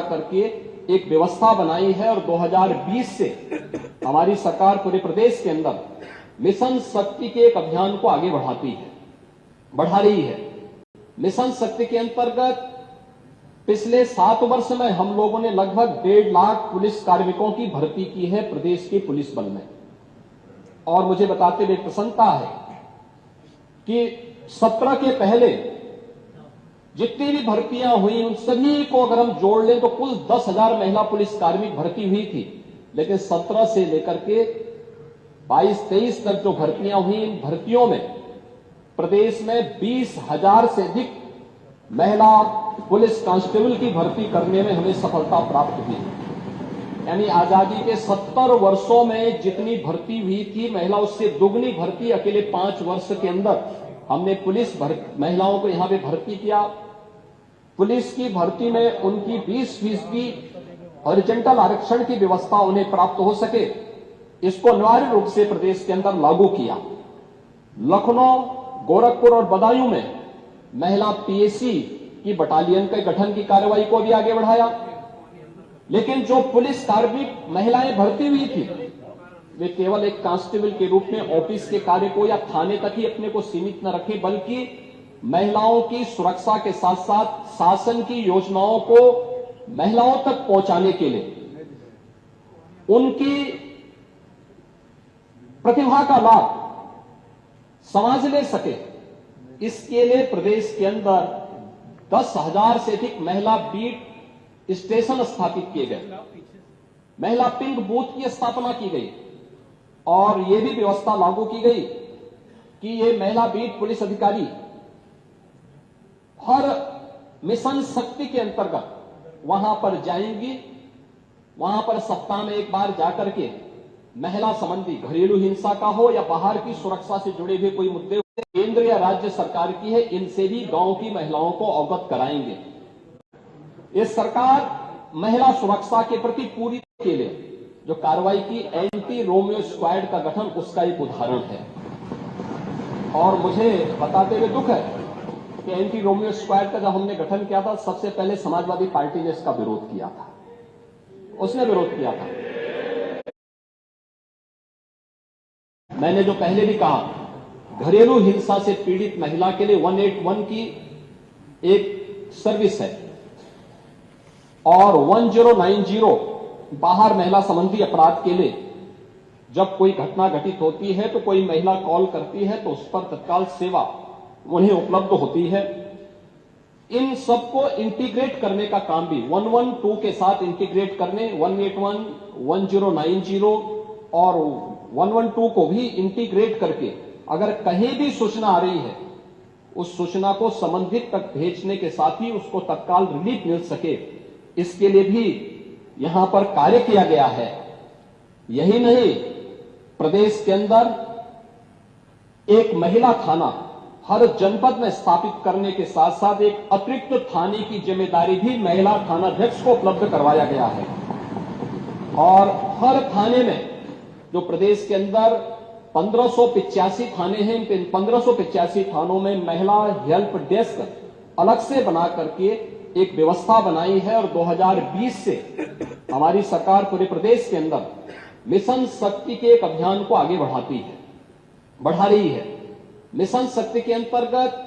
करके एक व्यवस्था बनाई है और 2020 से हमारी सरकार पूरे प्रदेश के अंदर मिशन शक्ति के एक अभियान को आगे बढ़ा रही है। मिशन शक्ति के अंतर्गत पिछले 7 वर्ष में हम लोगों ने लगभग 1.5 लाख पुलिस कार्मिकों की भर्ती की है प्रदेश के पुलिस बल में। और मुझे बताते हुए प्रसन्नता है कि 17 के पहले जितनी भी भर्तियां हुई उन सभी को अगर हम जोड़ लें तो कुल 10,000 महिला पुलिस कार्मिक भर्ती हुई थी। लेकिन 17 से लेकर के 22-23 तक जो भर्तियां हुई, इन भर्तियों में प्रदेश में 20,000 से अधिक महिला पुलिस कांस्टेबल की भर्ती करने में हमें सफलता प्राप्त हुई। यानी आजादी के 70 वर्षों में जितनी भर्ती हुई थी महिला, उससे दुगनी भर्ती अकेले 5 वर्ष के अंदर हमने पुलिस महिलाओं को यहां पे भर्ती किया। पुलिस की भर्ती में उनकी 20% हॉरिजॉन्टल आरक्षण की व्यवस्था उन्हें प्राप्त हो सके, इसको अनिवार्य रूप से प्रदेश के अंदर लागू किया। लखनऊ, गोरखपुर और बदायूं में महिला पीएसी की बटालियन के गठन की कार्रवाई को भी आगे बढ़ाया। लेकिन जो पुलिस कार्मिक महिलाएं भर्ती हुई थी वे केवल एक कांस्टेबल के रूप में ऑफिस के कार्य को या थाने तक ही अपने को सीमित न रखें, बल्कि महिलाओं की सुरक्षा के साथ साथ शासन की योजनाओं को महिलाओं तक पहुंचाने के लिए उनकी प्रतिभा का लाभ समाज ले सके, इसके लिए प्रदेश के अंदर 10,000 से अधिक महिला बीट स्टेशन स्थापित किए गए, महिला पिंक बूथ की स्थापना की गई और यह भी व्यवस्था लागू की गई कि ये महिला बीट पुलिस अधिकारी हर मिशन शक्ति के अंतर्गत वहां पर जाएंगी। वहां पर सप्ताह में एक बार जाकर के महिला संबंधी घरेलू हिंसा का हो या बाहर की सुरक्षा से जुड़े हुए कोई मुद्दे केंद्र या राज्य सरकार की है, इनसे भी गांव की महिलाओं को अवगत कराएंगे। ये सरकार महिला सुरक्षा के प्रति पूरी के लिए जो कार्रवाई की एंटी रोमियो स्क्वाड का गठन, उसका एक उदाहरण है। और मुझे बताते हुए दुख है कि एंटी रोमियो स्क्वाड का जब हमने गठन किया था, सबसे पहले समाजवादी पार्टी ने इसका विरोध किया था, उसने विरोध किया था। मैंने जो पहले भी कहा, घरेलू हिंसा से पीड़ित महिला के लिए 181 की एक सर्विस है और 1090 बाहर महिला संबंधी अपराध के लिए जब कोई घटना घटित होती है तो कोई महिला कॉल करती है तो उस पर तत्काल सेवा उन्हें उपलब्ध होती है। इन सबको इंटीग्रेट करने का काम भी 112 के साथ इंटीग्रेट करने, 181, 1090 और 112 को भी इंटीग्रेट करके अगर कहीं भी सूचना आ रही है उस सूचना को संबंधित तक भेजने के साथ ही उसको तत्काल रिलीफ मिल सके, इसके लिए भी यहां पर कार्य किया गया है। यही नहीं, प्रदेश के अंदर एक महिला थाना हर जनपद में स्थापित करने के साथ साथ एक अतिरिक्त थाने की जिम्मेदारी भी महिला थानाध्यक्ष को उपलब्ध करवाया गया है। और हर थाने में जो प्रदेश के अंदर 1585 थाने हैं, इन 1585 थानों में महिला हेल्प डेस्क अलग से बना करके एक व्यवस्था बनाई है। और 2020 से हमारी सरकार पूरे प्रदेश के अंदर मिशन शक्ति के एक अभियान को आगे बढ़ा रही है। मिशन शक्ति के अंतर्गत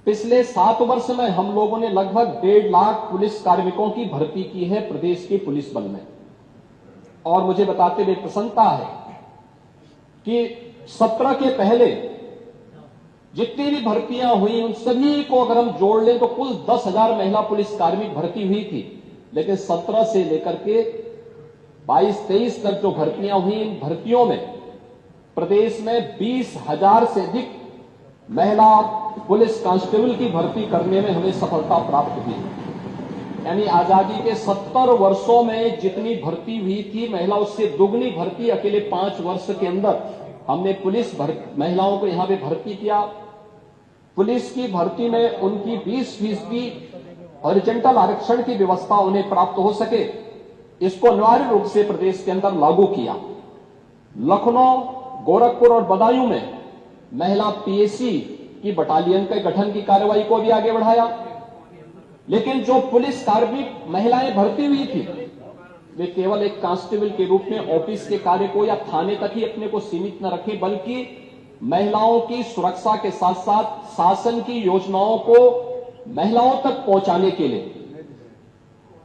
पिछले 7 वर्ष में हम लोगों ने लगभग 1.5 लाख पुलिस कार्मिकों की भर्ती की है प्रदेश के पुलिस बल में। और मुझे बताते हुए प्रसन्नता है कि 17 के पहले जितनी भी भर्तियां हुई उन सभी को अगर हम जोड़ लें तो कुल 10,000 महिला पुलिस कार्मिक भर्ती हुई थी। लेकिन 17 से लेकर के 22-23 तक जो भर्तियां हुई, इन भर्तियों में प्रदेश में 20,000 से अधिक महिला पुलिस कांस्टेबल की भर्ती करने में हमें सफलता प्राप्त हुई। यानी आजादी के 70 वर्षों में जितनी भर्ती हुई थी महिला, उससे दुगनी भर्ती अकेले 5 वर्ष के अंदर हमने पुलिस महिलाओं को यहां पे भर्ती किया। पुलिस की भर्ती में उनकी 20% हॉरिजॉन्टल आरक्षण की व्यवस्था उन्हें प्राप्त हो सके, इसको अनिवार्य रूप से प्रदेश के अंदर लागू किया। लखनऊ, गोरखपुर और बदायूं में महिला पीएसी की बटालियन के गठन की कार्रवाई को भी आगे बढ़ाया। लेकिन जो पुलिस कार्मिक महिलाएं भर्ती हुई थी, वे केवल एक कांस्टेबल के रूप में ऑफिस के कार्य को या थाने तक ही अपने को सीमित न रखें, बल्कि महिलाओं की सुरक्षा के साथ साथ शासन की योजनाओं को महिलाओं तक पहुंचाने के लिए